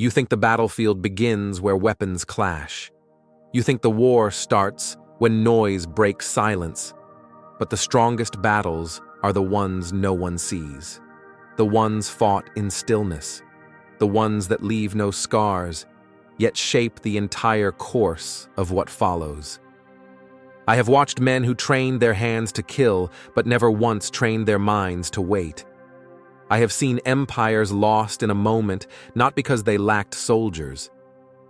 You think the battlefield begins where weapons clash. You think the war starts when noise breaks silence. But the strongest battles are the ones no one sees. The ones fought in stillness. The ones that leave no scars, yet shape the entire course of what follows. I have watched men who trained their hands to kill, but never once trained their minds to wait. I have seen empires lost in a moment, not because they lacked soldiers,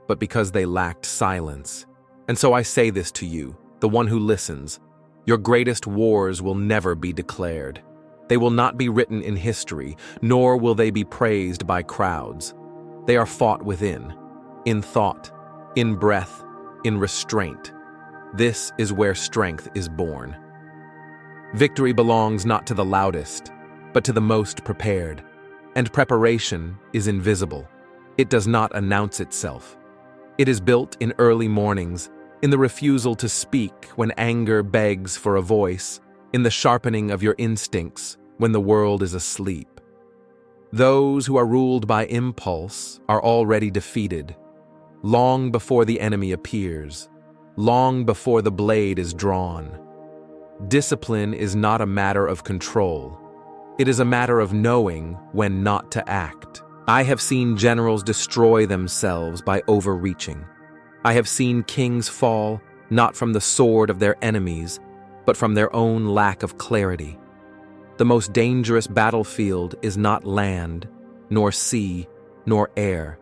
but because they lacked silence. And so I say this to you, the one who listens: your greatest wars will never be declared. They will not be written in history, nor will they be praised by crowds. They are fought within, in thought, in breath, in restraint. This is where strength is born. Victory belongs not to the loudest, but to the most prepared. And preparation is invisible. It does not announce itself. It is built in early mornings, in the refusal to speak when anger begs for a voice, in the sharpening of your instincts when the world is asleep. Those who are ruled by impulse are already defeated, long before the enemy appears, long before the blade is drawn. Discipline is not a matter of control. It is a matter of knowing when not to act. I have seen generals destroy themselves by overreaching. I have seen kings fall, not from the sword of their enemies, but from their own lack of clarity. The most dangerous battlefield is not land, nor sea, nor air.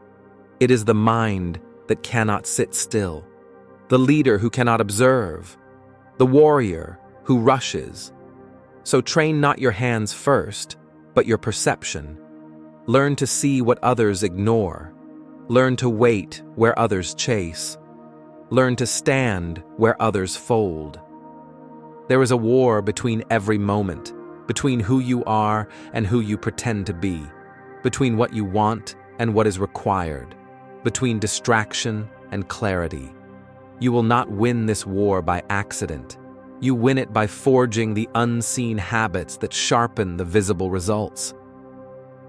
It is the mind that cannot sit still, the leader who cannot observe, the warrior who rushes. So train not your hands first, but your perception. Learn to see what others ignore. Learn to wait where others chase. Learn to stand where others fold. There is a war between every moment, between who you are and who you pretend to be, between what you want and what is required, between distraction and clarity. You will not win this war by accident. You win it by forging the unseen habits that sharpen the visible results.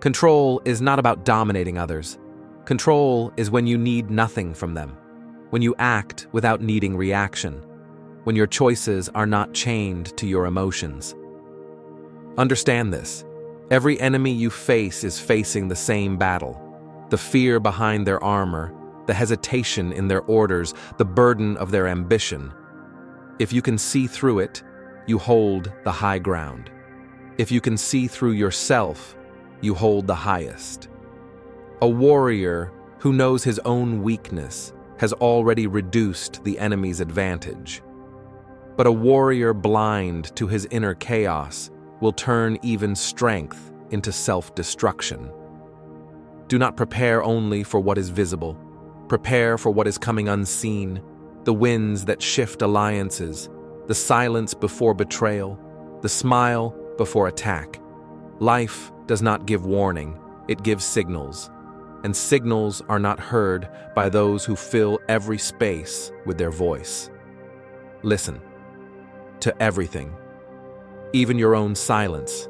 Control is not about dominating others. Control is when you need nothing from them, when you act without needing reaction, when your choices are not chained to your emotions. Understand this. Every enemy you face is facing the same battle. The fear behind their armor, the hesitation in their orders, the burden of their ambition. If you can see through it, you hold the high ground. If you can see through yourself, you hold the highest. A warrior who knows his own weakness has already reduced the enemy's advantage. But a warrior blind to his inner chaos will turn even strength into self-destruction. Do not prepare only for what is visible. Prepare for what is coming unseen, the winds that shift alliances, the silence before betrayal, the smile before attack. Life does not give warning, it gives signals, and signals are not heard by those who fill every space with their voice. Listen to everything, even your own silence.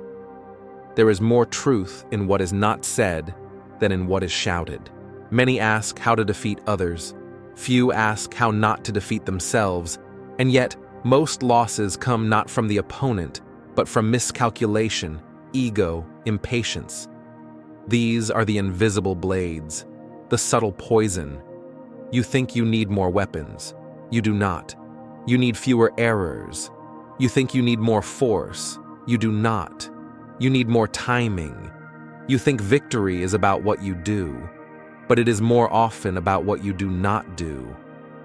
There is more truth in what is not said than in what is shouted. Many ask how to defeat others. Few ask how not to defeat themselves. And yet, most losses come not from the opponent, but from miscalculation, ego, impatience. These are the invisible blades, the subtle poison. You think you need more weapons. You do not. You need fewer errors. You think you need more force. You do not. You need more timing. You think victory is about what you do, but it is more often about what you do not do,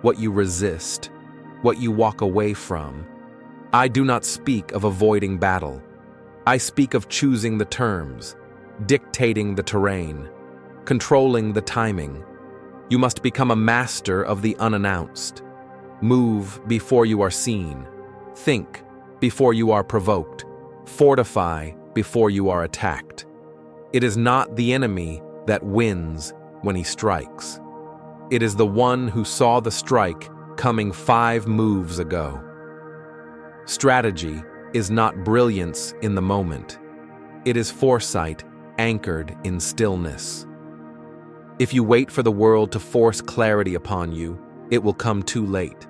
what you resist, what you walk away from. I do not speak of avoiding battle. I speak of choosing the terms, dictating the terrain, controlling the timing. You must become a master of the unannounced. Move before you are seen. Think before you are provoked. Fortify before you are attacked. It is not the enemy that wins when he strikes. It is the one who saw the strike coming 5 moves ago. Strategy is not brilliance in the moment. It is foresight anchored in stillness. If you wait for the world to force clarity upon you, it will come too late.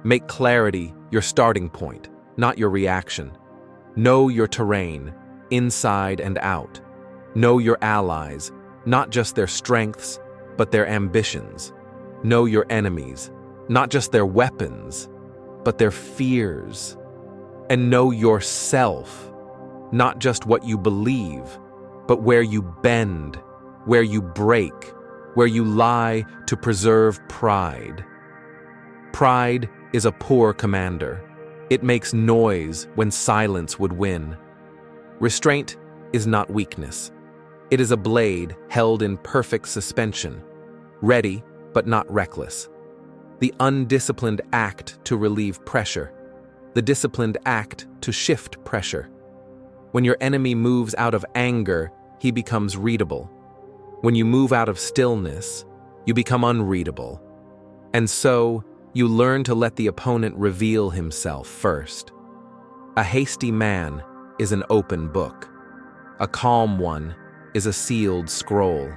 Make clarity your starting point, not your reaction. Know your terrain, inside and out. Know your allies, not just their strengths, but their ambitions. Know your enemies, not just their weapons, but their fears. And know yourself, not just what you believe, but where you bend, where you break, where you lie to preserve pride. Pride is a poor commander. It makes noise when silence would win. Restraint is not weakness. It is a blade held in perfect suspension, ready but not reckless. The undisciplined act to relieve pressure, the disciplined act to shift pressure. When your enemy moves out of anger, he becomes readable. When you move out of stillness, you become unreadable. And so, you learn to let the opponent reveal himself first. A hasty man is an open book. A calm one is a sealed scroll.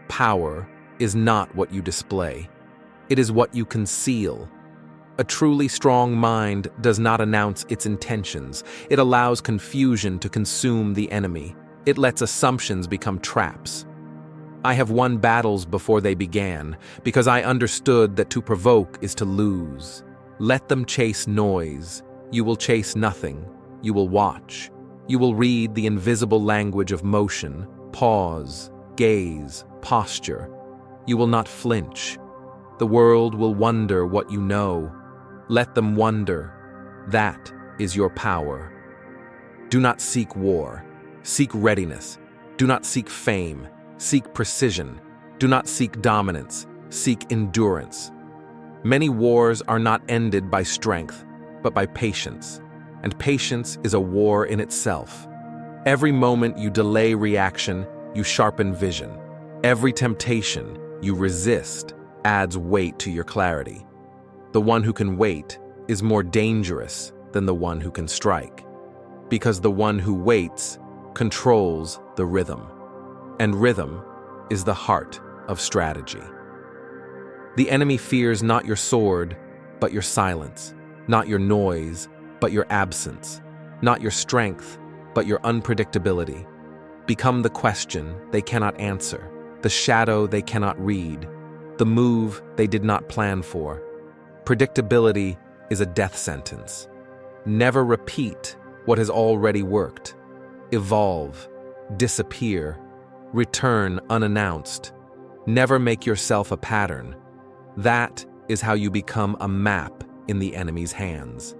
Power is not what you display. It is what you conceal. A truly strong mind does not announce its intentions. It allows confusion to consume the enemy. It lets assumptions become traps. I have won battles before they began, because I understood that to provoke is to lose. Let them chase noise. You will chase nothing. You will watch. You will read the invisible language of motion, pause, gaze, posture. You will not flinch. The world will wonder what you know. Let them wonder. That is your power. Do not seek war. Seek readiness. Do not seek fame. Seek precision. Do not seek dominance. Seek endurance. Many wars are not ended by strength, but by patience. And patience is a war in itself. Every moment you delay reaction, you sharpen vision. Every temptation you resist adds weight to your clarity. The one who can wait is more dangerous than the one who can strike, because the one who waits controls the rhythm, and rhythm is the heart of strategy. The enemy fears not your sword, but your silence, not your noise, but your absence, not your strength, but your unpredictability. Become the question they cannot answer, the shadow they cannot read, the move they did not plan for. Predictability is a death sentence. Never repeat what has already worked. Evolve, disappear, return unannounced. Never make yourself a pattern. That is how you become a map in the enemy's hands.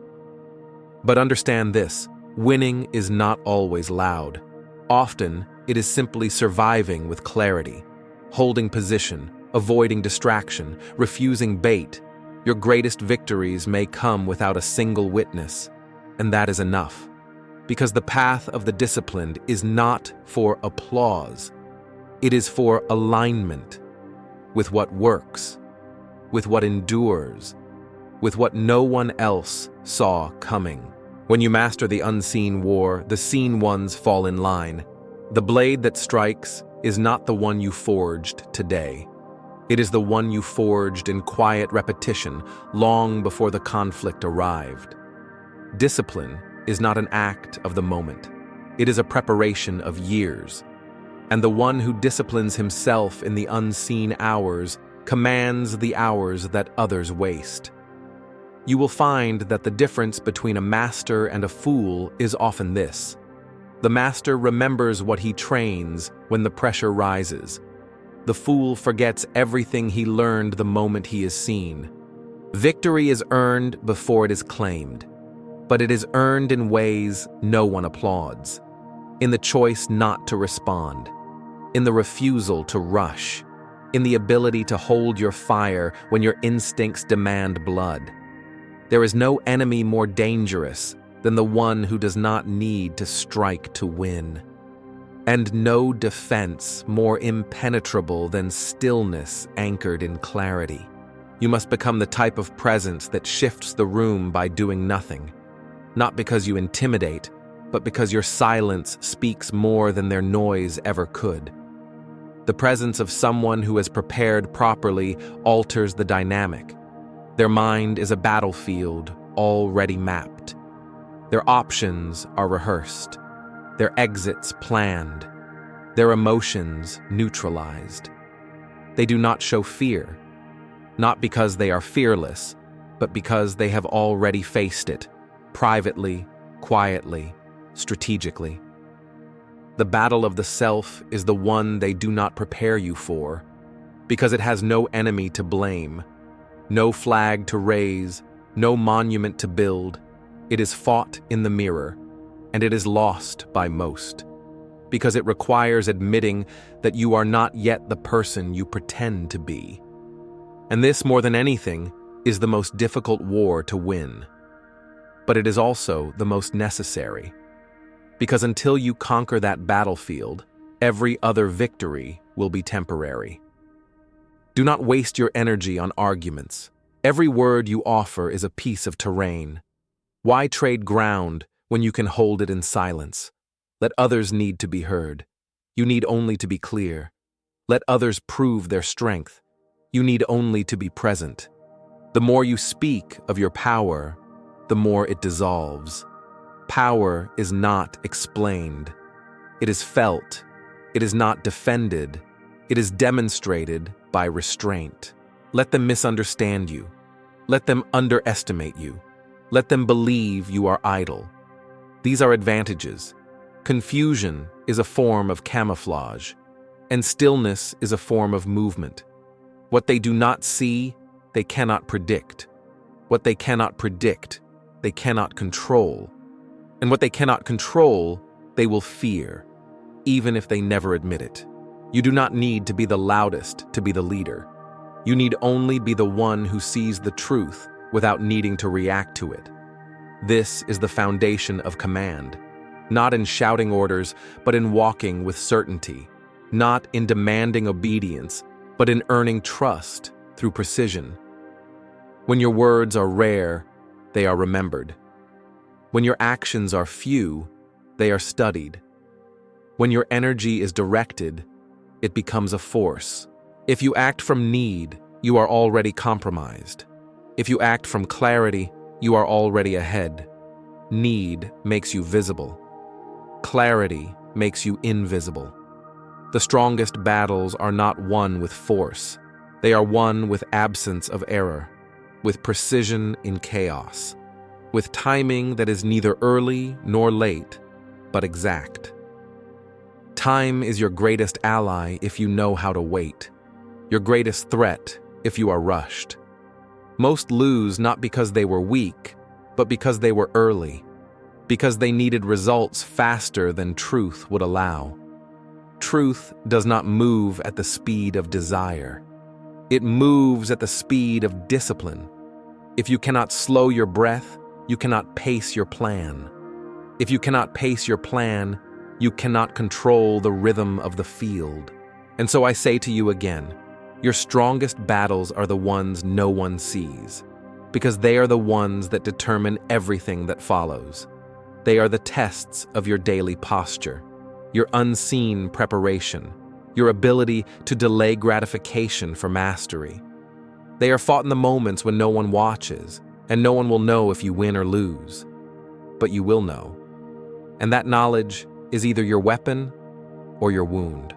But understand this, winning is not always loud. Often, it is simply surviving with clarity, holding position, avoiding distraction, refusing bait. Your greatest victories may come without a single witness, and that is enough. Because the path of the disciplined is not for applause. It is for alignment with what works, with what endures, with what no one else saw coming. When you master the unseen war, the seen ones fall in line. The blade that strikes is not the one you forged today. It is the one you forged in quiet repetition long before the conflict arrived. Discipline is not an act of the moment. It is a preparation of years. And the one who disciplines himself in the unseen hours commands the hours that others waste. You will find that the difference between a master and a fool is often this. The master remembers what he trains when the pressure rises. The fool forgets everything he learned the moment he is seen. Victory is earned before it is claimed, but it is earned in ways no one applauds. In the choice not to respond, in the refusal to rush, in the ability to hold your fire when your instincts demand blood. There is no enemy more dangerous than the one who does not need to strike to win. And no defense more impenetrable than stillness anchored in clarity. You must become the type of presence that shifts the room by doing nothing. Not because you intimidate, but because your silence speaks more than their noise ever could. The presence of someone who has prepared properly alters the dynamic. Their mind is a battlefield already mapped. Their options are rehearsed. Their exits planned. Their emotions neutralized. They do not show fear, not because they are fearless, but because they have already faced it, privately, quietly, strategically. The battle of the self is the one they do not prepare you for, because it has no enemy to blame, no flag to raise, no monument to build. It is fought in the mirror, and it is lost by most, because it requires admitting that you are not yet the person you pretend to be. And this, more than anything, is the most difficult war to win. But it is also the most necessary, because until you conquer that battlefield, every other victory will be temporary. Do not waste your energy on arguments. Every word you offer is a piece of terrain. Why trade ground when you can hold it in silence? Let others need to be heard. You need only to be clear. Let others prove their strength. You need only to be present. The more you speak of your power, the more it dissolves. Power is not explained. It is felt. It is not defended. It is demonstrated by restraint. Let them misunderstand you. Let them underestimate you. Let them believe you are idle. These are advantages. Confusion is a form of camouflage, and stillness is a form of movement. What they do not see, they cannot predict. What they cannot predict, they cannot control. And what they cannot control, they will fear, even if they never admit it. You do not need to be the loudest to be the leader. You need only be the one who sees the truth without needing to react to it. This is the foundation of command, not in shouting orders, but in walking with certainty, not in demanding obedience, but in earning trust through precision. When your words are rare, they are remembered. When your actions are few, they are studied. When your energy is directed, it becomes a force. If you act from need, you are already compromised. If you act from clarity, you are already ahead. Need makes you visible. Clarity makes you invisible. The strongest battles are not won with force. They are won with absence of error, with precision in chaos, with timing that is neither early nor late, but exact. Time is your greatest ally if you know how to wait, your greatest threat if you are rushed. Most lose not because they were weak, but because they were early, because they needed results faster than truth would allow. Truth does not move at the speed of desire. It moves at the speed of discipline. If you cannot slow your breath, you cannot pace your plan. If you cannot pace your plan, you cannot control the rhythm of the field. And so I say to you again, your strongest battles are the ones no one sees, because they are the ones that determine everything that follows. They are the tests of your daily posture, your unseen preparation, your ability to delay gratification for mastery. They are fought in the moments when no one watches, and no one will know if you win or lose. But you will know. And that knowledge is either your weapon or your wound.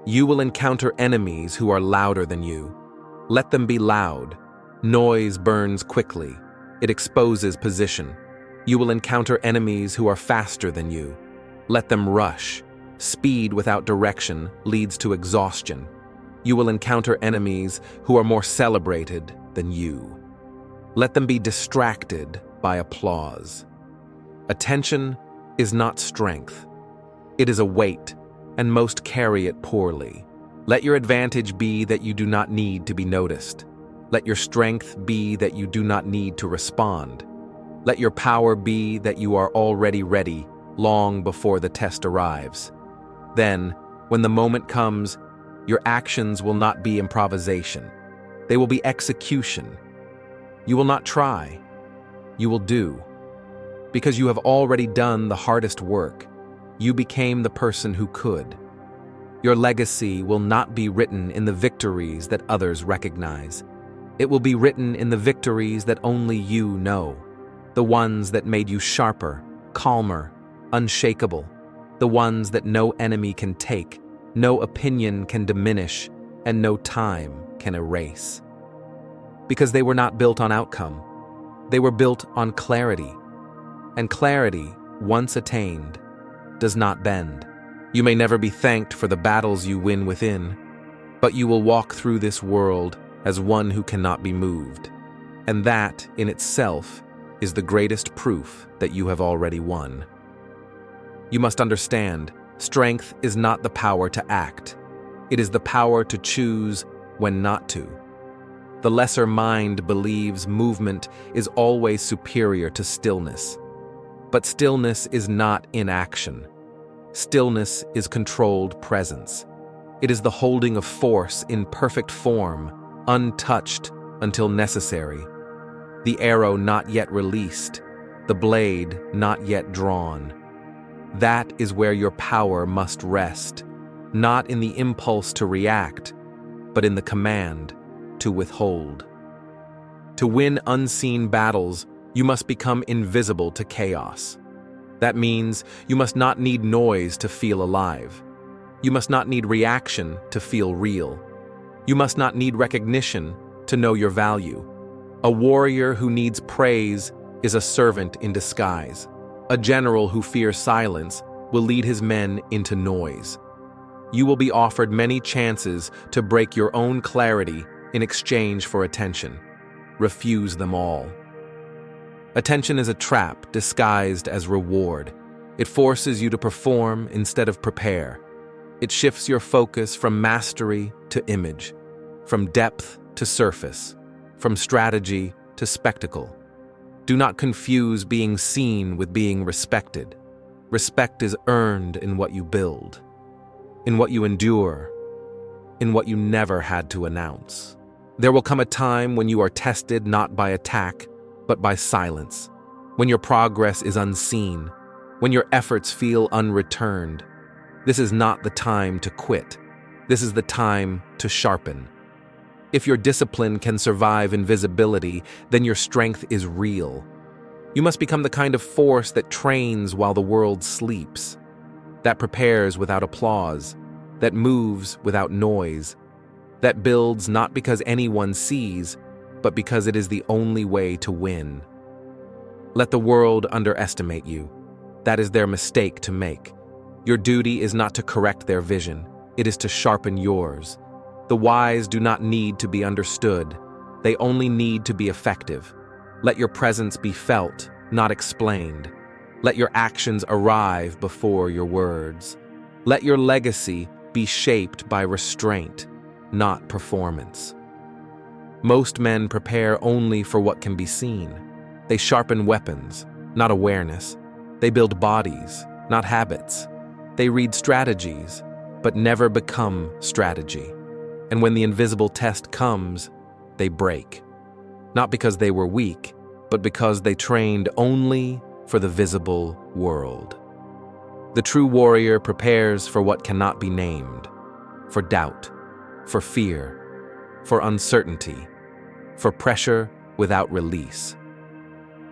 You will encounter enemies who are louder than you. Let them be loud. Noise burns quickly. It exposes position. You will encounter enemies who are faster than you. Let them rush. Speed without direction leads to exhaustion. You will encounter enemies who are more celebrated than you. Let them be distracted by applause. Attention is not strength. It is a weight, and most carry it poorly. Let your advantage be that you do not need to be noticed. Let your strength be that you do not need to respond. Let your power be that you are already ready, long before the test arrives. Then, when the moment comes, your actions will not be improvisation. They will be execution. You will not try. You will do. Because you have already done the hardest work. You became the person who could. Your legacy will not be written in the victories that others recognize. It will be written in the victories that only you know, the ones that made you sharper, calmer, unshakable, the ones that no enemy can take, no opinion can diminish, and no time can erase. Because they were not built on outcome. They were built on clarity. And clarity, once attained, does not bend. You may never be thanked for the battles you win within, but you will walk through this world as one who cannot be moved. And that, in itself, is the greatest proof that you have already won. You must understand, strength is not the power to act. It is the power to choose when not to. The lesser mind believes movement is always superior to stillness. But stillness is not inaction. Stillness is controlled presence. It is the holding of force in perfect form, untouched until necessary. The arrow not yet released, the blade not yet drawn. That is where your power must rest, not in the impulse to react, but in the command to withhold. To win unseen battles, you must become invisible to chaos. That means you must not need noise to feel alive. You must not need reaction to feel real. You must not need recognition to know your value. A warrior who needs praise is a servant in disguise. A general who fears silence will lead his men into noise. You will be offered many chances to break your own clarity in exchange for attention. Refuse them all. Attention is a trap disguised as reward. It forces you to perform instead of prepare. It shifts your focus from mastery to image, from depth to surface, from strategy to spectacle. Do not confuse being seen with being respected. Respect is earned in what you build, in what you endure, in what you never had to announce. There will come a time when you are tested not by attack, but by silence, when your progress is unseen, when your efforts feel unreturned. This is not the time to quit. This is the time to sharpen. If your discipline can survive invisibility, then your strength is real. You must become the kind of force that trains while the world sleeps, that prepares without applause, that moves without noise, that builds not because anyone sees, but because it is the only way to win. Let the world underestimate you. That is their mistake to make. Your duty is not to correct their vision. It is to sharpen yours. The wise do not need to be understood. They only need to be effective. Let your presence be felt, not explained. Let your actions arrive before your words. Let your legacy be shaped by restraint, not performance. Most men prepare only for what can be seen. They sharpen weapons, not awareness. They build bodies, not habits. They read strategies, but never become strategy. And when the invisible test comes, they break. Not because they were weak, but because they trained only for the visible world. The true warrior prepares for what cannot be named, for doubt, for fear, for uncertainty, for pressure without release.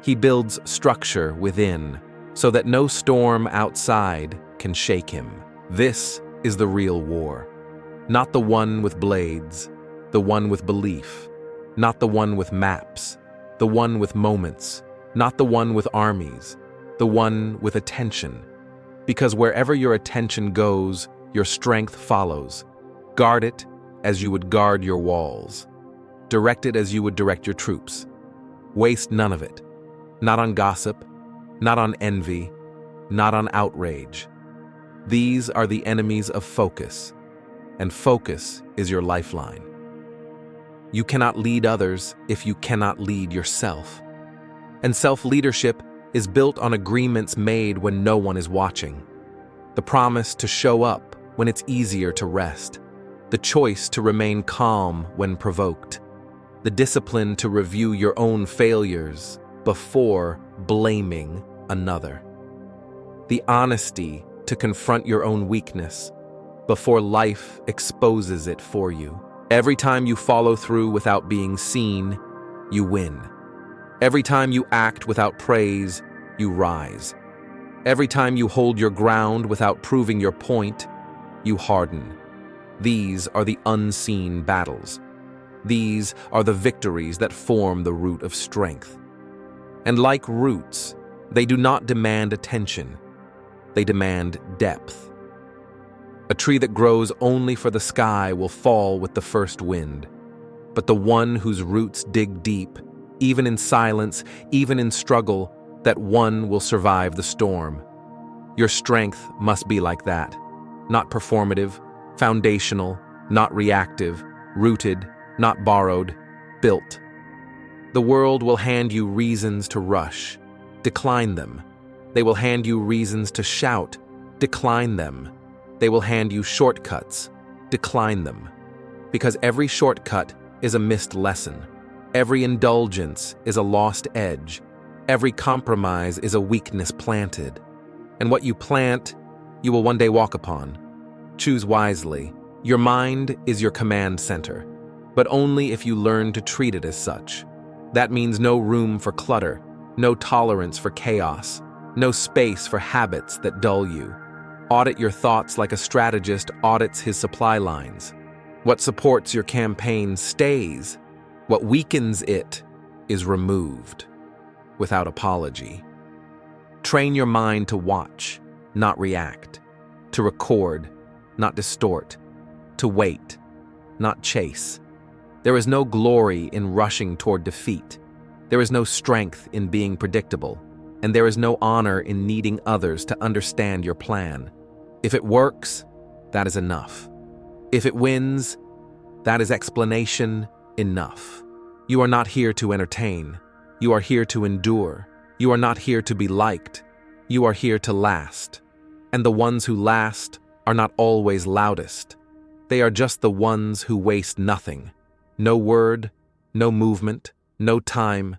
He builds structure within, so that no storm outside can shake him. This is the real war. Not the one with blades, the one with belief. Not the one with maps, the one with moments. Not the one with armies, the one with attention. Because wherever your attention goes, your strength follows. Guard it as you would guard your walls. Direct it as you would direct your troops. Waste none of it. Not on gossip, not on envy, not on outrage. These are the enemies of focus, and focus is your lifeline. You cannot lead others if you cannot lead yourself. And self-leadership is built on agreements made when no one is watching. The promise to show up when it's easier to rest. The choice to remain calm when provoked. The discipline to review your own failures before blaming another. The honesty to confront your own weakness. before life exposes it for you. Every time you follow through without being seen, you win. Every time you act without praise, you rise. Every time you hold your ground without proving your point, you harden. These are the unseen battles. These are the victories that form the root of strength. And like roots, they do not demand attention. They demand depth. A tree that grows only for the sky will fall with the first wind. But the one whose roots dig deep, even in silence, even in struggle, that one will survive the storm. Your strength must be like that. Not performative, foundational, not reactive, rooted, not borrowed, built. The world will hand you reasons to rush. Decline them. They will hand you reasons to shout. Decline them. They will hand you shortcuts. Decline them. Because every shortcut is a missed lesson. Every indulgence is a lost edge. Every compromise is a weakness planted. And what you plant, you will one day walk upon. Choose wisely. Your mind is your command center, but only if you learn to treat it as such. That means no room for clutter, no tolerance for chaos, no space for habits that dull you. Audit your thoughts like a strategist audits his supply lines. What supports your campaign stays. What weakens it is removed, without apology. Train your mind to watch, not react, to record, not distort, to wait, not chase. There is no glory in rushing toward defeat. There is no strength in being predictable, and there is no honor in needing others to understand your plan. If it works, that is enough. If it wins, that is explanation enough. You are not here to entertain. You are here to endure. You are not here to be liked. You are here to last. And the ones who last are not always loudest. They are just the ones who waste nothing. No word, no movement, no time.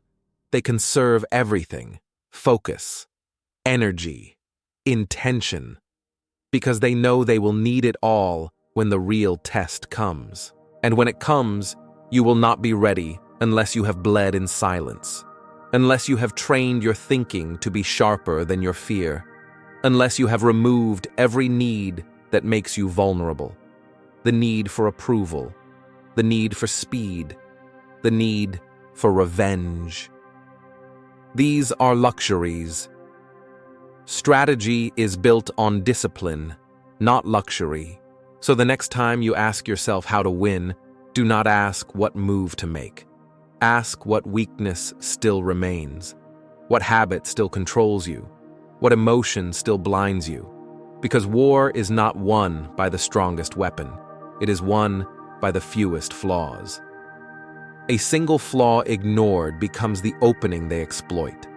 They conserve everything. Focus, energy, intention. Because they know they will need it all when the real test comes. And when it comes, you will not be ready unless you have bled in silence. Unless you have trained your thinking to be sharper than your fear. Unless you have removed every need that makes you vulnerable. The need for approval. The need for speed. The need for revenge. These are luxuries. Strategy is built on discipline, not luxury. So the next time you ask yourself how to win, do not ask what move to make. Ask what weakness still remains. What habit still controls you. What emotion still blinds you. Because war is not won by the strongest weapon. It is won by the fewest flaws. A single flaw ignored becomes the opening they exploit.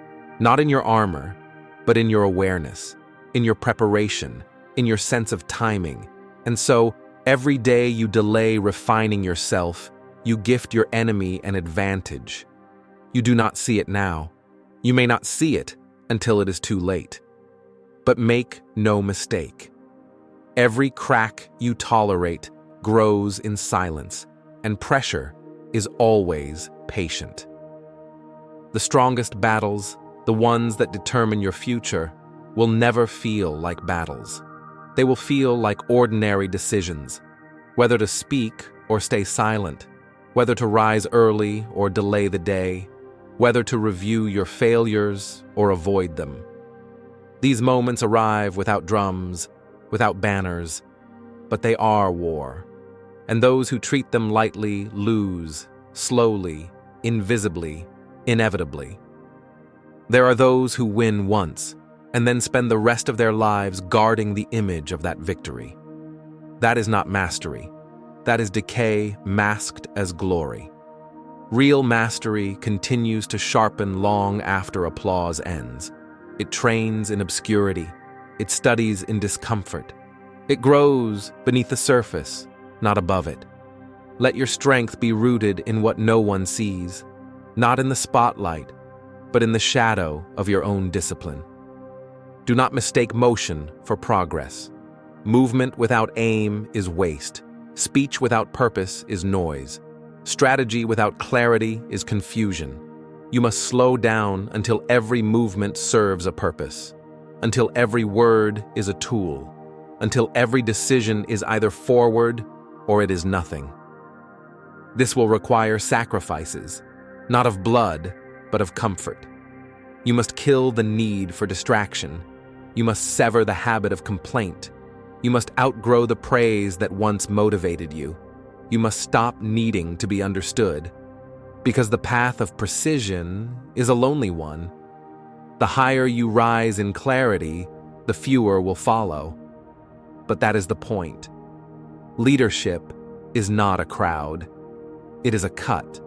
Not in your armor, but in your awareness, in your preparation, in your sense of timing. And so, every day you delay refining yourself, you gift your enemy an advantage. You do not see it now. You may not see it until it is too late. But make no mistake. Every crack you tolerate grows in silence, and pressure is always patient. The strongest battles, the ones that determine your future, will never feel like battles. They will feel like ordinary decisions, whether to speak or stay silent, whether to rise early or delay the day, whether to review your failures or avoid them. These moments arrive without drums, without banners, but they are war. And those who treat them lightly lose, slowly, invisibly, inevitably. There are those who win once, and then spend the rest of their lives guarding the image of that victory. That is not mastery. That is decay masked as glory. Real mastery continues to sharpen long after applause ends. It trains in obscurity. It studies in discomfort. It grows beneath the surface, not above it. Let your strength be rooted in what no one sees, not in the spotlight, but in the shadow of your own discipline. Do not mistake motion for progress. Movement without aim is waste. Speech without purpose is noise. Strategy without clarity is confusion. You must slow down until every movement serves a purpose, until every word is a tool, until every decision is either forward or it is nothing. This will require sacrifices, not of blood, but of comfort. You must kill the need for distraction. You must sever the habit of complaint. You must outgrow the praise that once motivated you. You must stop needing to be understood, because the path of precision is a lonely one. The higher you rise in clarity, the fewer will follow. But that is the point. Leadership is not a crowd. It is a cut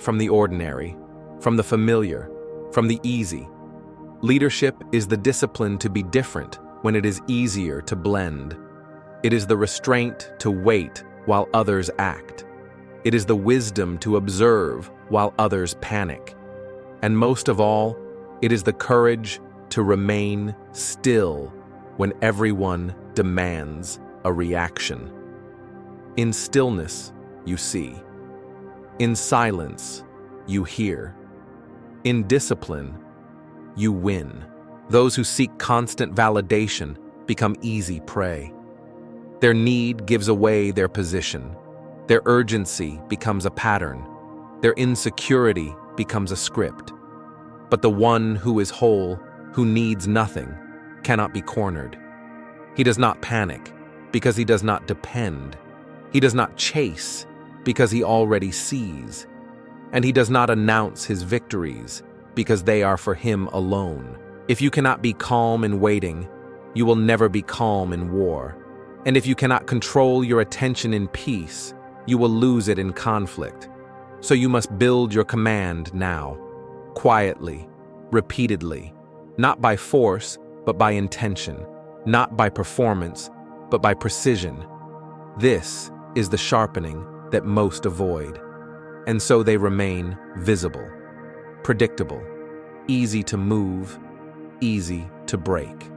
from the ordinary, from the familiar, from the easy. Leadership is the discipline to be different when it is easier to blend. It is the restraint to wait while others act. It is the wisdom to observe while others panic. And most of all, it is the courage to remain still when everyone demands a reaction. In stillness, you see. In silence, you hear. In discipline, you win. Those who seek constant validation become easy prey. Their need gives away their position. Their urgency becomes a pattern. Their insecurity becomes a script. But the one who is whole, who needs nothing, cannot be cornered. He does not panic because he does not depend. He does not chase because he already sees. And he does not announce his victories because they are for him alone. If you cannot be calm in waiting, you will never be calm in war. And if you cannot control your attention in peace, you will lose it in conflict. So you must build your command now, quietly, repeatedly, not by force, but by intention, not by performance, but by precision. This is the sharpening that most avoid. And so they remain visible, predictable, easy to move, easy to break.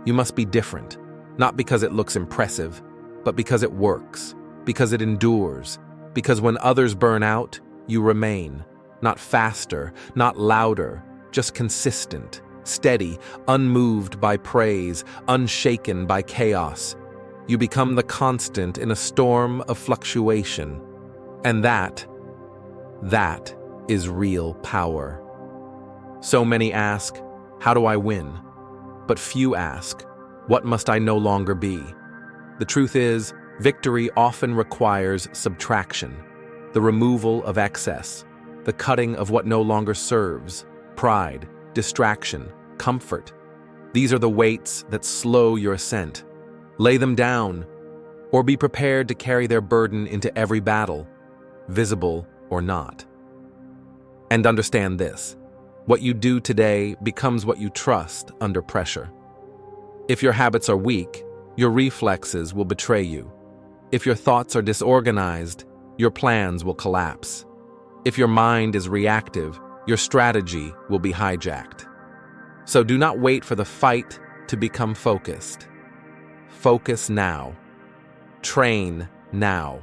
You must be different, not because it looks impressive, but because it works, because it endures, because when others burn out, you remain, not faster, not louder, just consistent, steady, unmoved by praise, unshaken by chaos. You become the constant in a storm of fluctuation. And that is real power. So many ask, how do I win? But few ask, what must I no longer be? The truth is, victory often requires subtraction, the removal of excess, the cutting of what no longer serves, pride, distraction, comfort. These are the weights that slow your ascent. Lay them down, or be prepared to carry their burden into every battle, visible or not. And understand this, what you do today becomes what you trust under pressure. If your habits are weak, your reflexes will betray you. If your thoughts are disorganized, your plans will collapse. If your mind is reactive, your strategy will be hijacked. So do not wait for the fight to become focused. Focus now. Train now.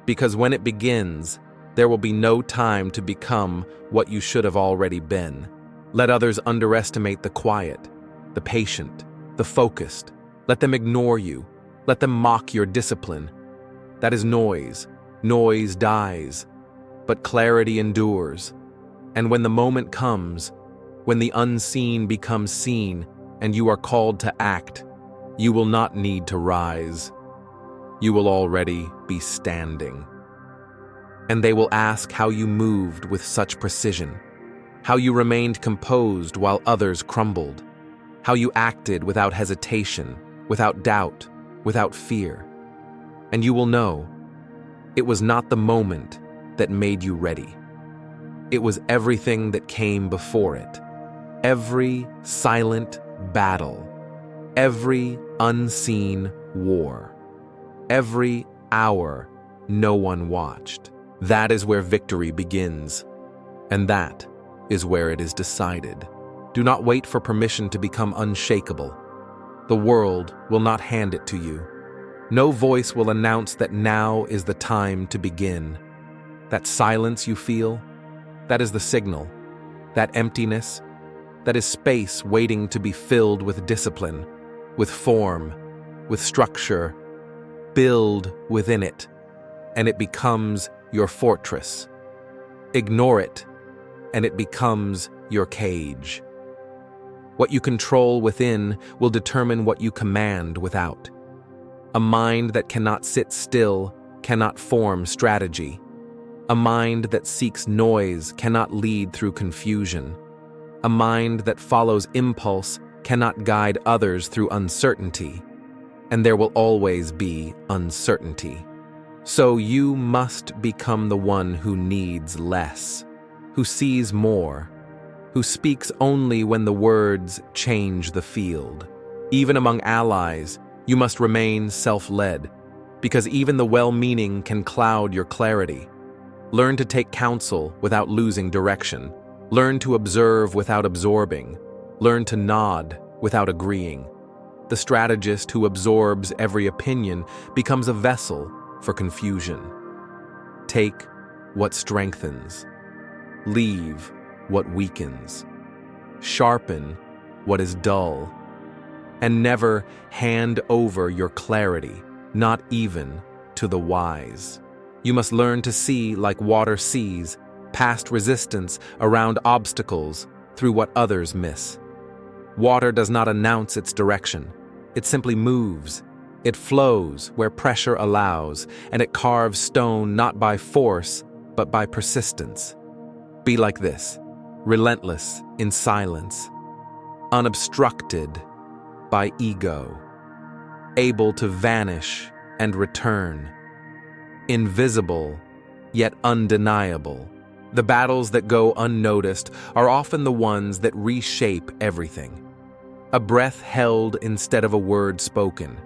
Because when it begins, there will be no time to become what you should have already been. Let others underestimate the quiet, the patient, the focused. Let them ignore you. Let them mock your discipline. That is noise. Noise dies, but clarity endures. And when the moment comes, when the unseen becomes seen and you are called to act, you will not need to rise. You will already be standing. And they will ask how you moved with such precision, how you remained composed while others crumbled, how you acted without hesitation, without doubt, without fear. And you will know, it was not the moment that made you ready. It was everything that came before it. Every silent battle, every unseen war, every hour no one watched. That is where victory begins, and that is where it is decided. Do not wait for permission to become unshakable. The world will not hand it to you. No voice will announce that now is the time to begin. That silence you feel, that is the signal. That emptiness, that is space waiting to be filled with discipline, with form, with structure. Build within it, and it becomes your fortress. Ignore it, and it becomes your cage. What you control within will determine what you command without. A mind that cannot sit still cannot form strategy. A mind that seeks noise cannot lead through confusion. A mind that follows impulse cannot guide others through uncertainty. And there will always be uncertainty. So you must become the one who needs less, who sees more, who speaks only when the words change the field. Even among allies, you must remain self-led, because even the well-meaning can cloud your clarity. Learn to take counsel without losing direction. Learn to observe without absorbing. Learn to nod without agreeing. The strategist who absorbs every opinion becomes a vessel for confusion. Take what strengthens. Leave what weakens. Sharpen what is dull. And never hand over your clarity, not even to the wise. You must learn to see like water sees, past resistance, around obstacles, through what others miss. Water does not announce its direction. It simply moves. It flows where pressure allows, and it carves stone not by force, but by persistence. Be like this, relentless in silence, unobstructed by ego, able to vanish and return, invisible yet undeniable. The battles that go unnoticed are often the ones that reshape everything. A breath held instead of a word spoken.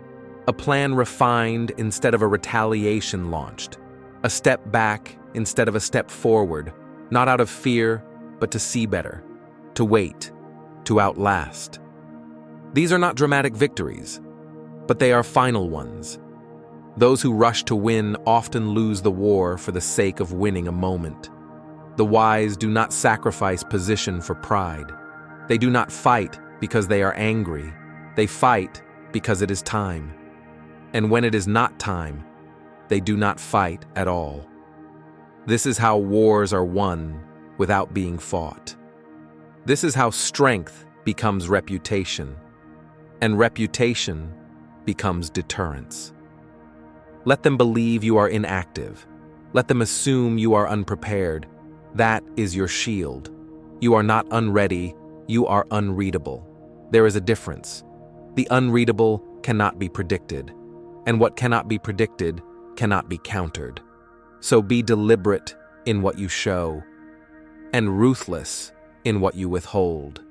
A plan refined instead of a retaliation launched. A step back instead of a step forward, not out of fear, but to see better, to wait, to outlast. These are not dramatic victories, but they are final ones. Those who rush to win often lose the war for the sake of winning a moment. The wise do not sacrifice position for pride. They do not fight because they are angry. They fight because it is time. And when it is not time, they do not fight at all. This is how wars are won without being fought. This is how strength becomes reputation, and reputation becomes deterrence. Let them believe you are inactive. Let them assume you are unprepared. That is your shield. You are not unready, you are unreadable. There is a difference. The unreadable cannot be predicted, and what cannot be predicted cannot be countered. So be deliberate in what you show, and ruthless in what you withhold.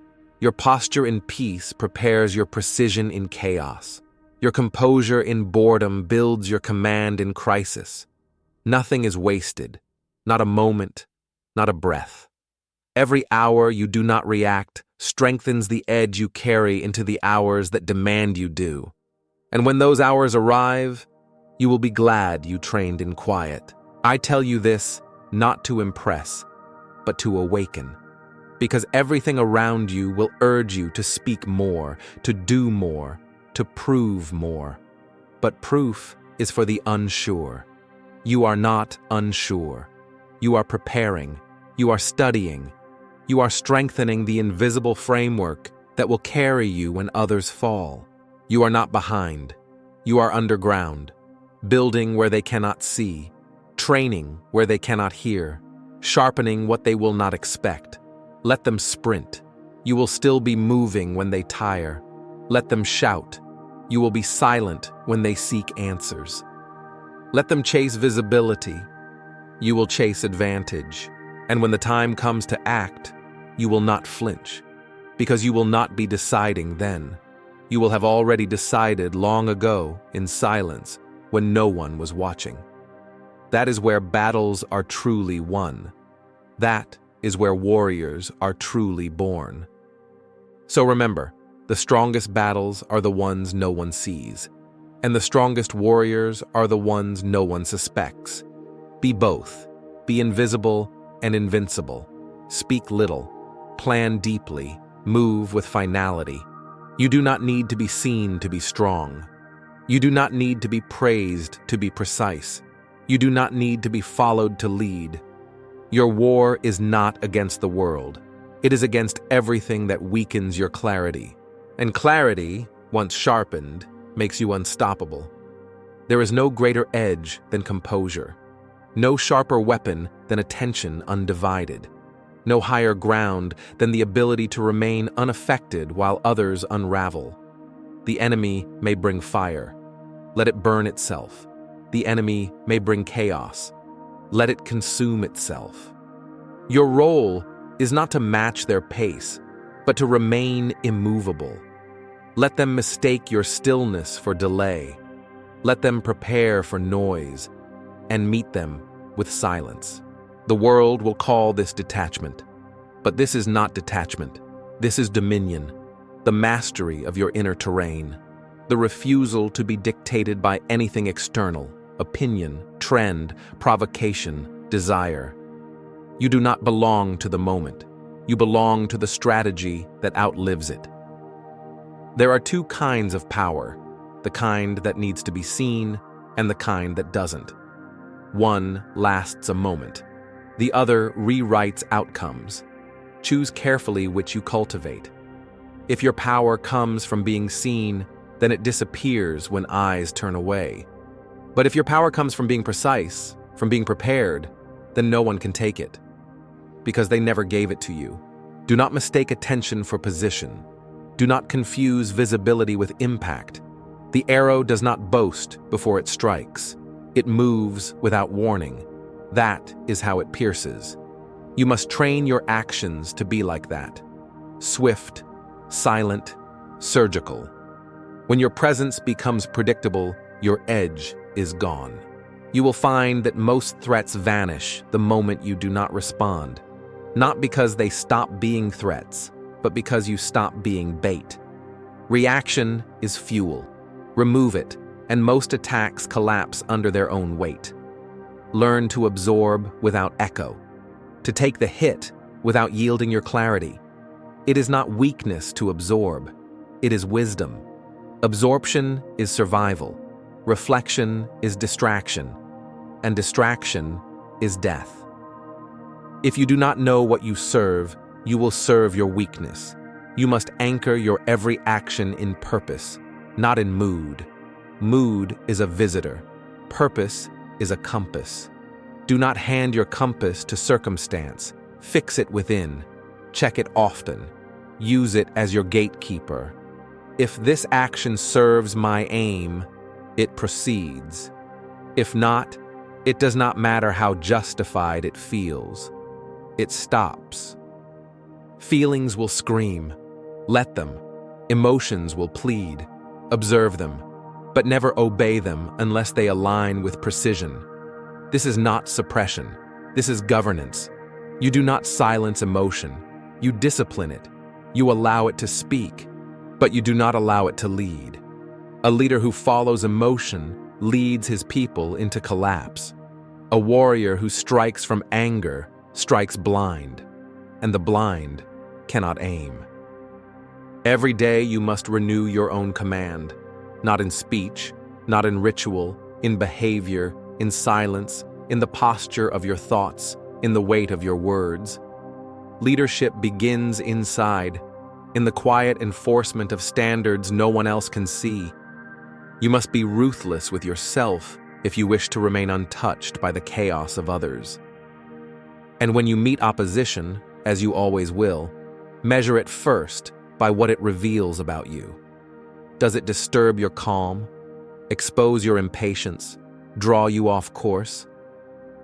Your posture in peace prepares your precision in chaos. Your composure in boredom builds your command in crisis. Nothing is wasted, not a moment, not a breath. Every hour you do not react strengthens the edge you carry into the hours that demand you do. And when those hours arrive, you will be glad you trained in quiet. I tell you this not to impress, but to awaken. Because everything around you will urge you to speak more, to do more, to prove more. But proof is for the unsure. You are not unsure. You are preparing. You are studying. You are strengthening the invisible framework that will carry you when others fall. You are not behind. You are underground, building where they cannot see, training where they cannot hear, sharpening what they will not expect. Let them sprint. You will still be moving when they tire. Let them shout. You will be silent when they seek answers. Let them chase visibility. You will chase advantage. And when the time comes to act, you will not flinch, because you will not be deciding then. You will have already decided long ago in silence when no one was watching. That is where battles are truly won. That is where warriors are truly born. So remember, The strongest battles are the ones no one sees, and the strongest warriors are the ones no one suspects. Be both. Be invisible and invincible. Speak little. Plan deeply. Move with finality. You do not need to be seen to be strong. You do not need to be praised to be precise. You do not need to be followed to lead. Your war is not against the world. It is against everything that weakens your clarity. And clarity, once sharpened, makes you unstoppable. There is no greater edge than composure. No sharper weapon than attention undivided. No higher ground than the ability to remain unaffected while others unravel. The enemy may bring fire. Let it burn itself. The enemy may bring chaos. Let it consume itself. Your role is not to match their pace, but to remain immovable. Let them mistake your stillness for delay. Let them prepare for noise, and meet them with silence. The world will call this detachment, but this is not detachment. This is dominion, the mastery of your inner terrain, the refusal to be dictated by anything external, opinion, trend, provocation, desire. You do not belong to the moment. You belong to the strategy that outlives it. There are two kinds of power, the kind that needs to be seen and the kind that doesn't. One lasts a moment. The other rewrites outcomes. Choose carefully which you cultivate. If your power comes from being seen, then it disappears when eyes turn away. But if your power comes from being precise, from being prepared, then no one can take it, because they never gave it to you. Do not mistake attention for position. Do not confuse visibility with impact. The arrow does not boast before it strikes. It moves without warning. That is how it pierces. You must train your actions to be like that. Swift, silent, surgical. When your presence becomes predictable, your edge is gone. You will find that most threats vanish the moment you do not respond. Not because they stop being threats, but because you stop being bait. Reaction is fuel. Remove it, and most attacks collapse under their own weight. Learn to absorb without echo, to take the hit without yielding your clarity. It is not weakness to absorb, it is wisdom. Absorption is survival, reflection is distraction, and distraction is death. If you do not know what you serve, you will serve your weakness. You must anchor your every action in purpose, not in mood. Mood is a visitor. Purpose is a compass. Do not hand your compass to circumstance. Fix it within. Check it often. Use it as your gatekeeper. If this action serves my aim, it proceeds. If not, it does not matter how justified it feels. It stops. Feelings will scream. Let them. Emotions will plead. Observe them, but never obey them unless they align with precision. This is not suppression. This is governance. You do not silence emotion. You discipline it. You allow it to speak, but you do not allow it to lead. A leader who follows emotion leads his people into collapse. A warrior who strikes from anger strikes blind, and the blind cannot aim. Every day you must renew your own command, not in speech, not in ritual, in behavior, in silence, in the posture of your thoughts, in the weight of your words. Leadership begins inside, in the quiet enforcement of standards no one else can see. You must be ruthless with yourself if you wish to remain untouched by the chaos of others. And when you meet opposition, as you always will, measure it first by what it reveals about you. Does it disturb your calm, expose your impatience, draw you off course?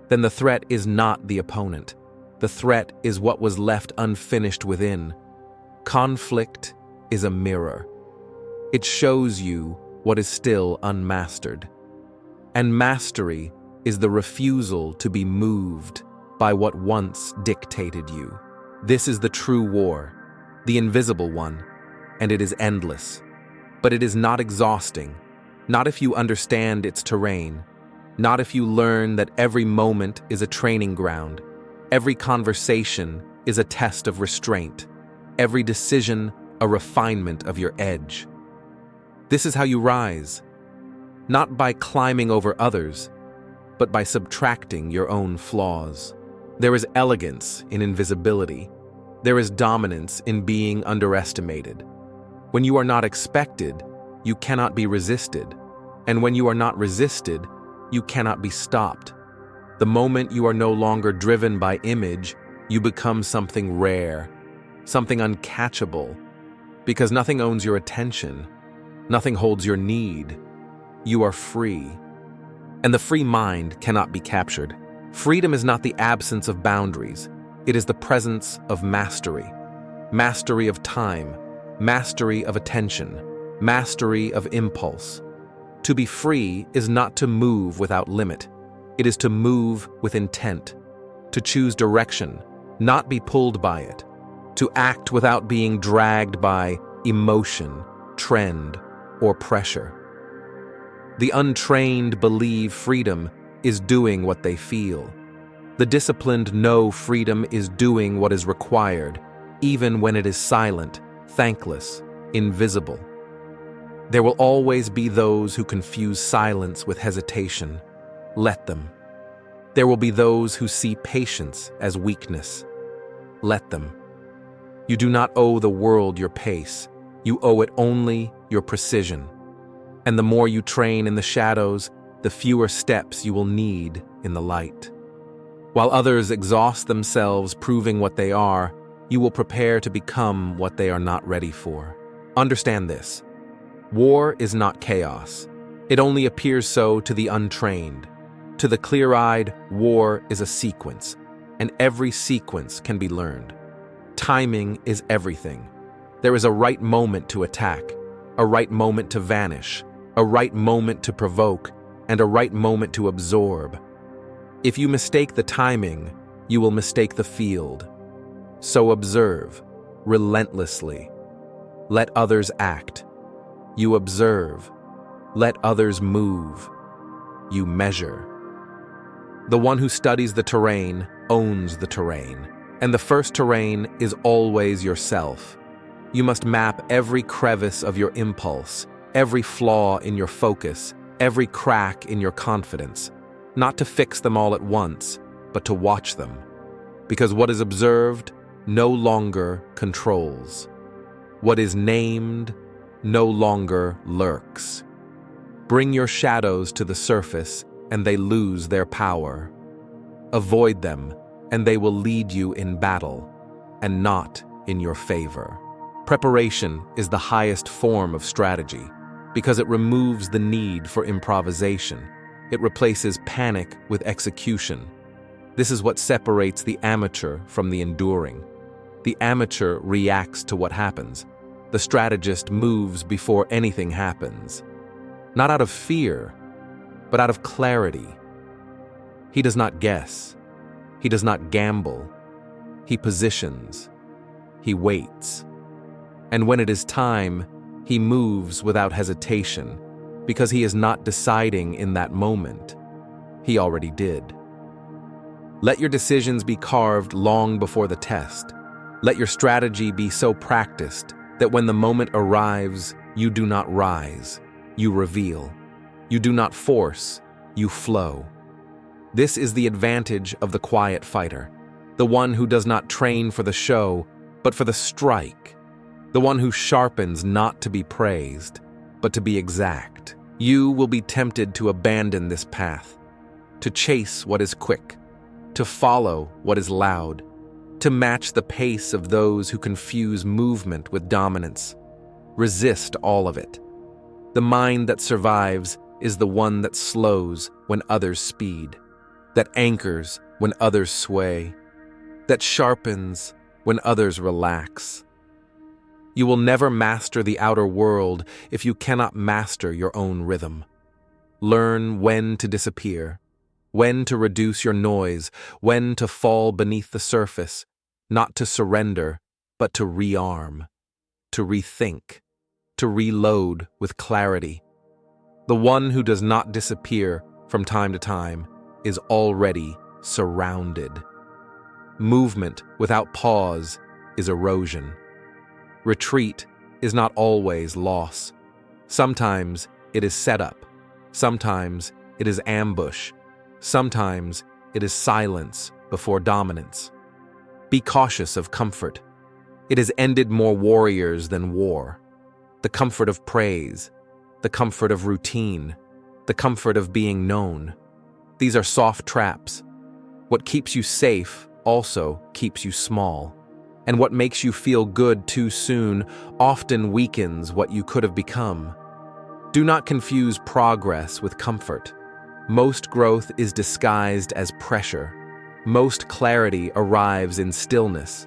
Then the threat is not the opponent. The threat is what was left unfinished within. Conflict is a mirror. It shows you what is still unmastered. And mastery is the refusal to be moved by what once dictated you. This is the true war, the invisible one, and it is endless. But it is not exhausting, not if you understand its terrain, not if you learn that every moment is a training ground, every conversation is a test of restraint, every decision a refinement of your edge. This is how you rise, not by climbing over others, but by subtracting your own flaws. There is elegance in invisibility. There is dominance in being underestimated. When you are not expected, you cannot be resisted. And when you are not resisted, you cannot be stopped. The moment you are no longer driven by image, you become something rare, something uncatchable, because nothing owns your attention, nothing holds your need. You are free. And the free mind cannot be captured. Freedom is not the absence of boundaries. It is the presence of mastery. Mastery of time, mastery of attention, mastery of impulse. To be free is not to move without limit. It is to move with intent, to choose direction, not be pulled by it, to act without being dragged by emotion, trend, or pressure. The untrained believe freedom is doing what they feel. The disciplined know freedom is doing what is required, even when it is silent, thankless, invisible. There will always be those who confuse silence with hesitation. Let them. There will be those who see patience as weakness. Let them. You do not owe the world your pace. You owe it only your precision. And the more you train in the shadows, the fewer steps you will need in the light. While others exhaust themselves proving what they are, you will prepare to become what they are not ready for. Understand this. War is not chaos. It only appears so to the untrained. To the clear-eyed, war is a sequence, and every sequence can be learned. Timing is everything. There is a right moment to attack, a right moment to vanish, a right moment to provoke, and a right moment to absorb. If you mistake the timing, you will mistake the field. So observe, relentlessly. Let others act. You observe. Let others move. You measure. The one who studies the terrain owns the terrain, and the first terrain is always yourself. You must map every crevice of your impulse, every flaw in your focus, every crack in your confidence, not to fix them all at once, but to watch them. Because what is observed no longer controls. What is named no longer lurks. Bring your shadows to the surface, and they lose their power. Avoid them, and they will lead you in battle, and not in your favor. Preparation is the highest form of strategy, because it removes the need for improvisation. It replaces panic with execution. This is what separates the amateur from the enduring. The amateur reacts to what happens. The strategist moves before anything happens. Not out of fear, but out of clarity. He does not guess. He does not gamble. He positions. He waits. And when it is time, he moves without hesitation, because he is not deciding in that moment. He already did. Let your decisions be carved long before the test. Let your strategy be so practiced that when the moment arrives, you do not rise, you reveal. You do not force, you flow. This is the advantage of the quiet fighter, the one who does not train for the show, but for the strike, the one who sharpens not to be praised, but to be exact. You will be tempted to abandon this path, to chase what is quick, to follow what is loud, to match the pace of those who confuse movement with dominance. Resist all of it. The mind that survives is the one that slows when others speed, that anchors when others sway, that sharpens when others relax. You will never master the outer world if you cannot master your own rhythm. Learn when to disappear, when to reduce your noise, when to fall beneath the surface, not to surrender, but to rearm. to rethink, to reload with clarity. The one who does not disappear from time to time is already surrounded. Movement without pause is erosion. Retreat is not always loss. Sometimes it is setup. Sometimes it is ambush. Sometimes it is silence before dominance. Be cautious of comfort. It has ended more warriors than war. The comfort of praise, the comfort of routine, the comfort of being known. These are soft traps. What keeps you safe also keeps you small. And what makes you feel good too soon often weakens what you could have become. Do not confuse progress with comfort. Most growth is disguised as pressure. Most clarity arrives in stillness.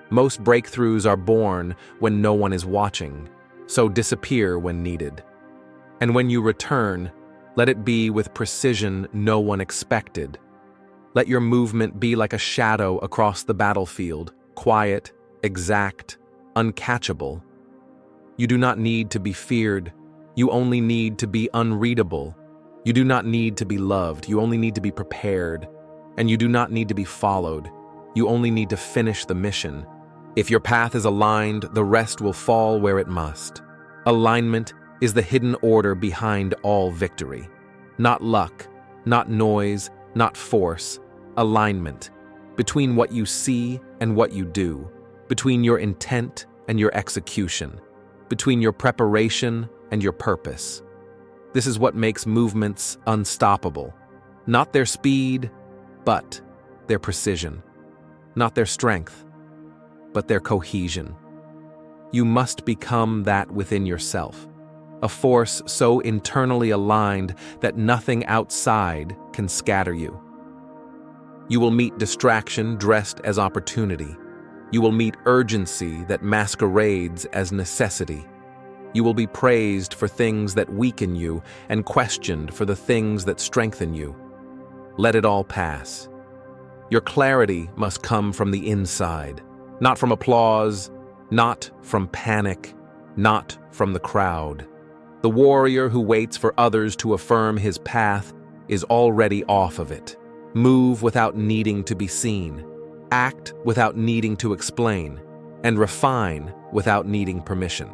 Most breakthroughs are born when no one is watching, so disappear when needed. And when you return, let it be with precision no one expected. Let your movement be like a shadow across the battlefield, quiet, exact, uncatchable. You do not need to be feared. You only need to be unreadable. You do not need to be loved. You only need to be prepared. And you do not need to be followed. You only need to finish the mission. If your path is aligned, the rest will fall where it must. Alignment is the hidden order behind all victory. Not luck, not noise, not force. Alignment. Between what you see and what you do. Between your intent and your execution. Between your preparation and your purpose. This is what makes movements unstoppable. Not their speed, but their precision. Not their strength, but their cohesion. You must become that within yourself. A force so internally aligned that nothing outside can scatter you. You will meet distraction dressed as opportunity. You will meet urgency that masquerades as necessity. You will be praised for things that weaken you and questioned for the things that strengthen you. Let it all pass. Your clarity must come from the inside, not from applause, not from panic, not from the crowd. The warrior who waits for others to affirm his path is already off of it. Move without needing to be seen. Act without needing to explain. And refine without needing permission.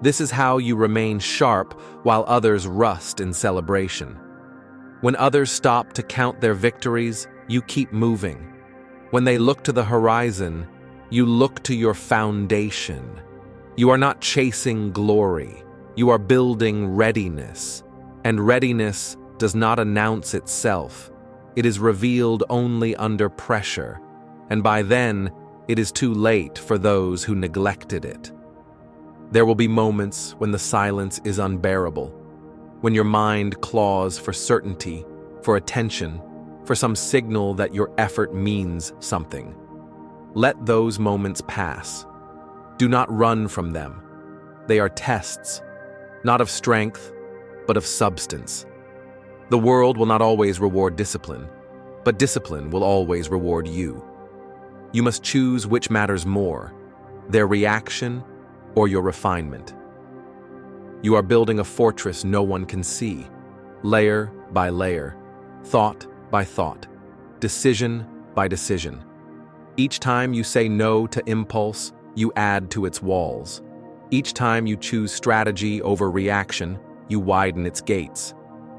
This is how you remain sharp while others rust in celebration. When others stop to count their victories, you keep moving. When they look to the horizon, you look to your foundation. You are not chasing glory. You are building readiness. And readiness does not announce itself. It is revealed only under pressure. And by then, it is too late for those who neglected it. There will be moments when the silence is unbearable, when your mind claws for certainty, for attention, for some signal that your effort means something. Let those moments pass. Do not run from them. They are tests, not of strength, but of substance. The world will not always reward discipline, but discipline will always reward you. You must choose which matters more, their reaction or your refinement. You are building a fortress no one can see, layer by layer, thought by thought, decision by decision. Each time you say no to impulse, you add to its walls. Each time you choose strategy over reaction, you widen its gates.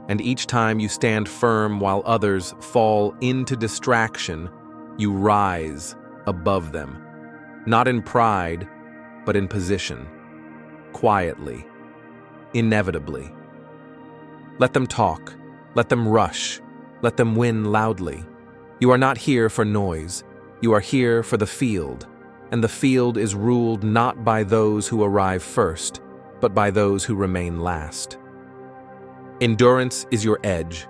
And each time you stand firm while others fall into distraction, you rise above them. Not in pride, but in position. Quietly. Inevitably. Let them talk. Let them rush. Let them win loudly. You are not here for noise. You are here for the field. And the field is ruled not by those who arrive first, but by those who remain last. Endurance is your edge,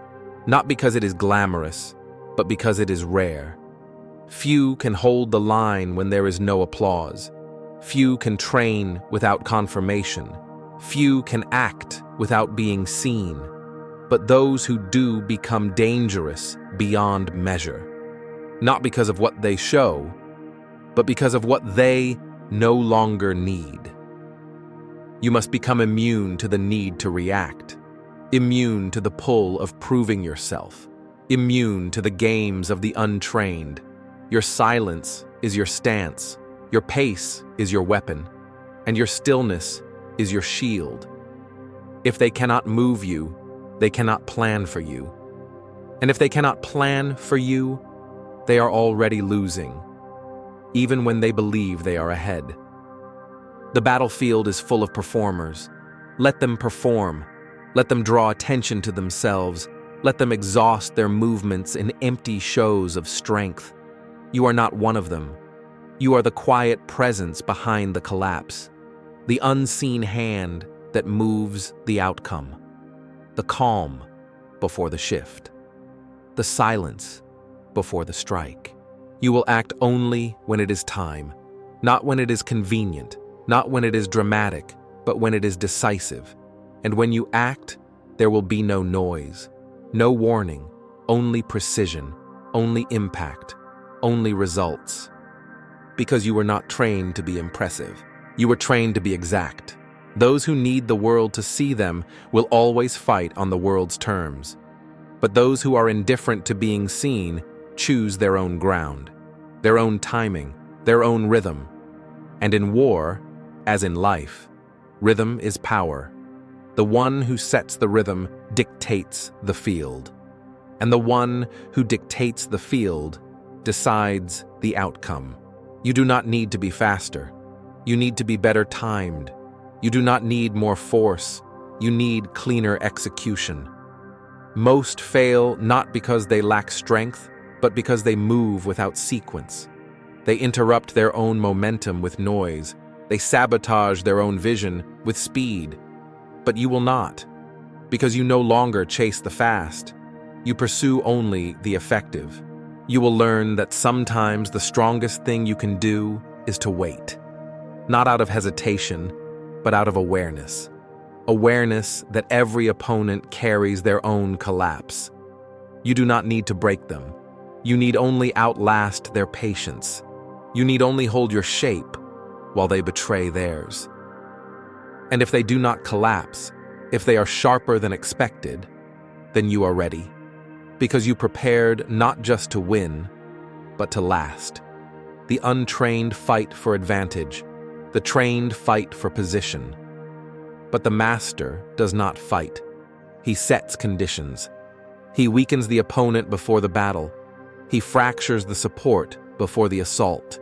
not because it is glamorous, but because it is rare. Few can hold the line when there is no applause. Few can train without confirmation. Few can act without being seen. But those who do become dangerous beyond measure. Not because of what they show, but because of what they no longer need. You must become immune to the need to react, immune to the pull of proving yourself, immune to the games of the untrained. Your silence is your stance, your pace is your weapon, and your stillness is your shield. If they cannot move you, they cannot plan for you. And if they cannot plan for you, they are already losing, even when they believe they are ahead. The battlefield is full of performers. Let them perform. Let them draw attention to themselves. Let them exhaust their movements in empty shows of strength. You are not one of them. You are the quiet presence behind the collapse, the unseen hand that moves the outcome, the calm before the shift, the silence before the strike. You will act only when it is time, not when it is convenient, not when it is dramatic, but when it is decisive. And when you act, there will be no noise, no warning, only precision, only impact, only results. Because you were not trained to be impressive. You were trained to be exact. Those who need the world to see them will always fight on the world's terms. But those who are indifferent to being seen choose their own ground, their own timing, their own rhythm. And in war, as in life, rhythm is power. The one who sets the rhythm dictates the field. And the one who dictates the field decides the outcome. You do not need to be faster. You need to be better timed. You do not need more force. You need cleaner execution. Most fail not because they lack strength, but because they move without sequence. They interrupt their own momentum with noise. They sabotage their own vision with speed. But you will not, because you no longer chase the fast. You pursue only the effective. You will learn that sometimes the strongest thing you can do is to wait. Not out of hesitation, but out of awareness. Awareness that every opponent carries their own collapse. You do not need to break them. You need only outlast their patience. You need only hold your shape while they betray theirs. And if they do not collapse, if they are sharper than expected, then you are ready. Because you prepared not just to win, but to last. The untrained fight for advantage. The trained fight for position. But the master does not fight. He sets conditions. He weakens the opponent before the battle. He fractures the support before the assault.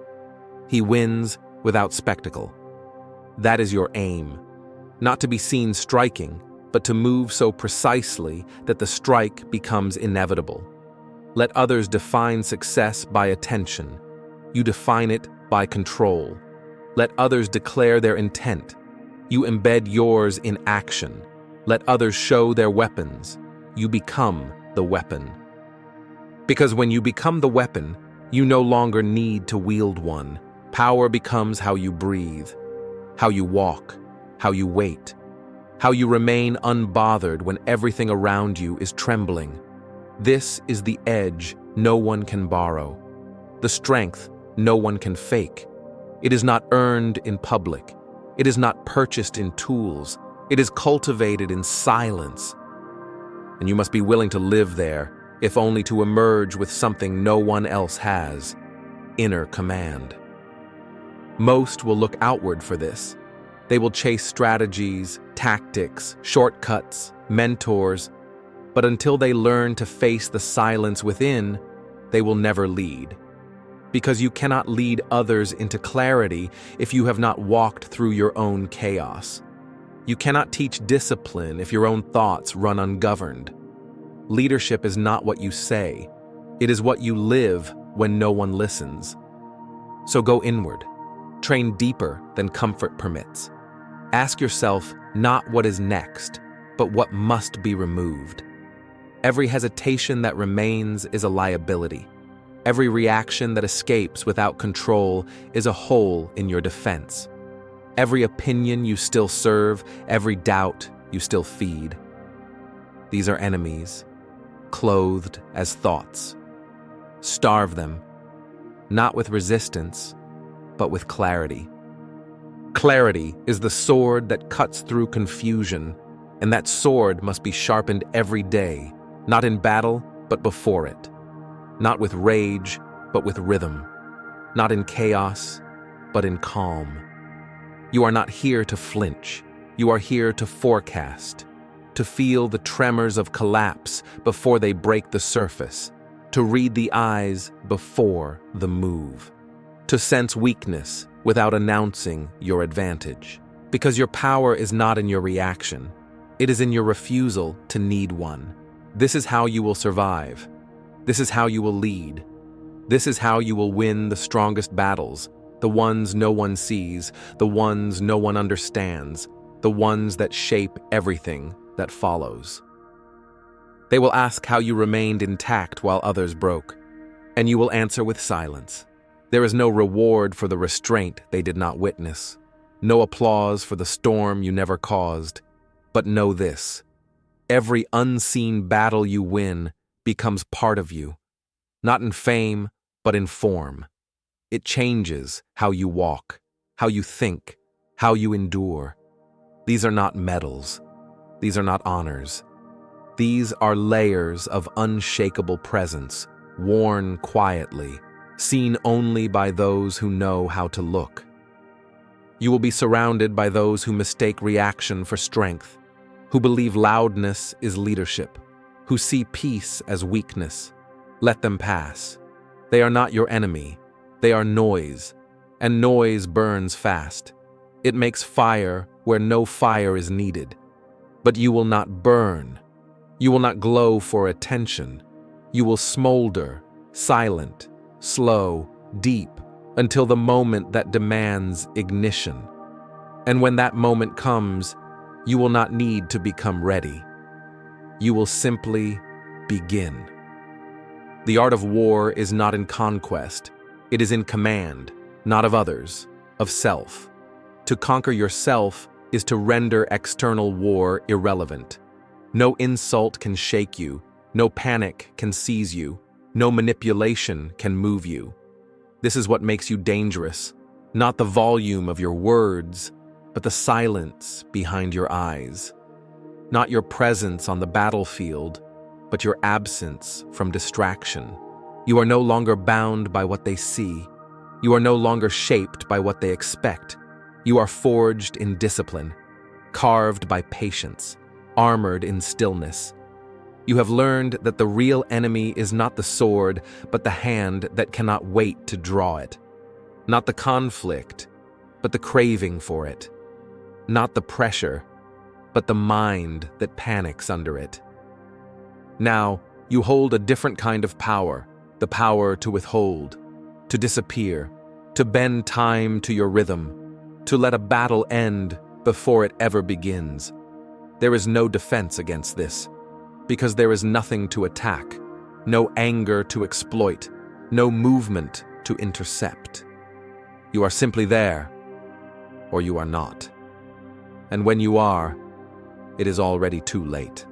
He wins without spectacle. That is your aim. Not to be seen striking, but to move so precisely that the strike becomes inevitable. Let others define success by attention. You define it by control. Let others declare their intent. You embed yours in action. Let others show their weapons. You become the weapon. Because when you become the weapon, you no longer need to wield one. Power becomes how you breathe, how you walk, how you wait, how you remain unbothered when everything around you is trembling. This is the edge no one can borrow, the strength no one can fake. It is not earned in public. It is not purchased in tools. It is cultivated in silence. And you must be willing to live there, if only to emerge with something no one else has: inner command. Most will look outward for this. They will chase strategies, tactics, shortcuts, mentors, but until they learn to face the silence within, they will never lead. Because you cannot lead others into clarity if you have not walked through your own chaos. You cannot teach discipline if your own thoughts run ungoverned. Leadership is not what you say. It is what you live when no one listens. So go inward. Train deeper than comfort permits. Ask yourself not what is next, but what must be removed. Every hesitation that remains is a liability. Every reaction that escapes without control is a hole in your defense. Every opinion you still serve, every doubt you still feed. These are enemies, clothed as thoughts. Starve them, not with resistance, but with clarity. Clarity is the sword that cuts through confusion, and that sword must be sharpened every day, not in battle, but before it. Not with rage, but with rhythm. Not in chaos, but in calm. You are not here to flinch. You are here to forecast, to feel the tremors of collapse before they break the surface, to read the eyes before the move, to sense weakness without announcing your advantage. Because your power is not in your reaction, it is in your refusal to need one. This is how you will survive. This is how you will lead. This is how you will win the strongest battles, the ones no one sees, the ones no one understands, the ones that shape everything that follows. They will ask how you remained intact while others broke, and you will answer with silence. There is no reward for the restraint they did not witness, no applause for the storm you never caused. But know this: every unseen battle you win becomes part of you, not in fame, but in form. It changes how you walk, how you think, how you endure. These are not medals. These are not honors. These are layers of unshakable presence, worn quietly, seen only by those who know how to look. You will be surrounded by those who mistake reaction for strength, who believe loudness is leadership, who see peace as weakness. Let them pass. They are not your enemy. They are noise, and noise burns fast. It makes fire where no fire is needed. But you will not burn. You will not glow for attention. You will smolder, silent, slow, deep, until the moment that demands ignition. And when that moment comes, you will not need to become ready. You will simply begin. The art of war is not in conquest. It is in command, not of others, of self. To conquer yourself is to render external war irrelevant. No insult can shake you. No panic can seize you. No manipulation can move you. This is what makes you dangerous, not the volume of your words, but the silence behind your eyes. Not your presence on the battlefield, but your absence from distraction. You are no longer bound by what they see. You are no longer shaped by what they expect. You are forged in discipline, carved by patience, armored in stillness. You have learned that the real enemy is not the sword, but the hand that cannot wait to draw it. Not the conflict, but the craving for it. Not the pressure, but the mind that panics under it. Now, you hold a different kind of power, the power to withhold, to disappear, to bend time to your rhythm, to let a battle end before it ever begins. There is no defense against this, because there is nothing to attack, no anger to exploit, no movement to intercept. You are simply there, or you are not. And when you are, it is already too late.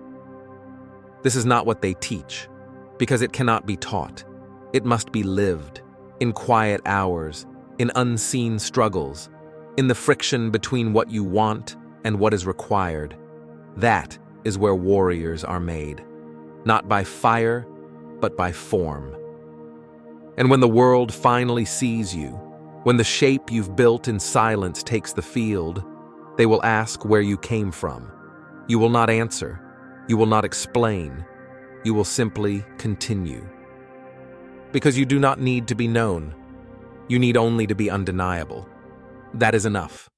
This is not what they teach, because it cannot be taught. It must be lived, in quiet hours, in unseen struggles, in the friction between what you want and what is required. That is where warriors are made, not by fire, but by form. And when the world finally sees you, when the shape you've built in silence takes the field, they will ask where you came from. You will not answer. You will not explain. You will simply continue. Because you do not need to be known. You need only to be undeniable. That is enough.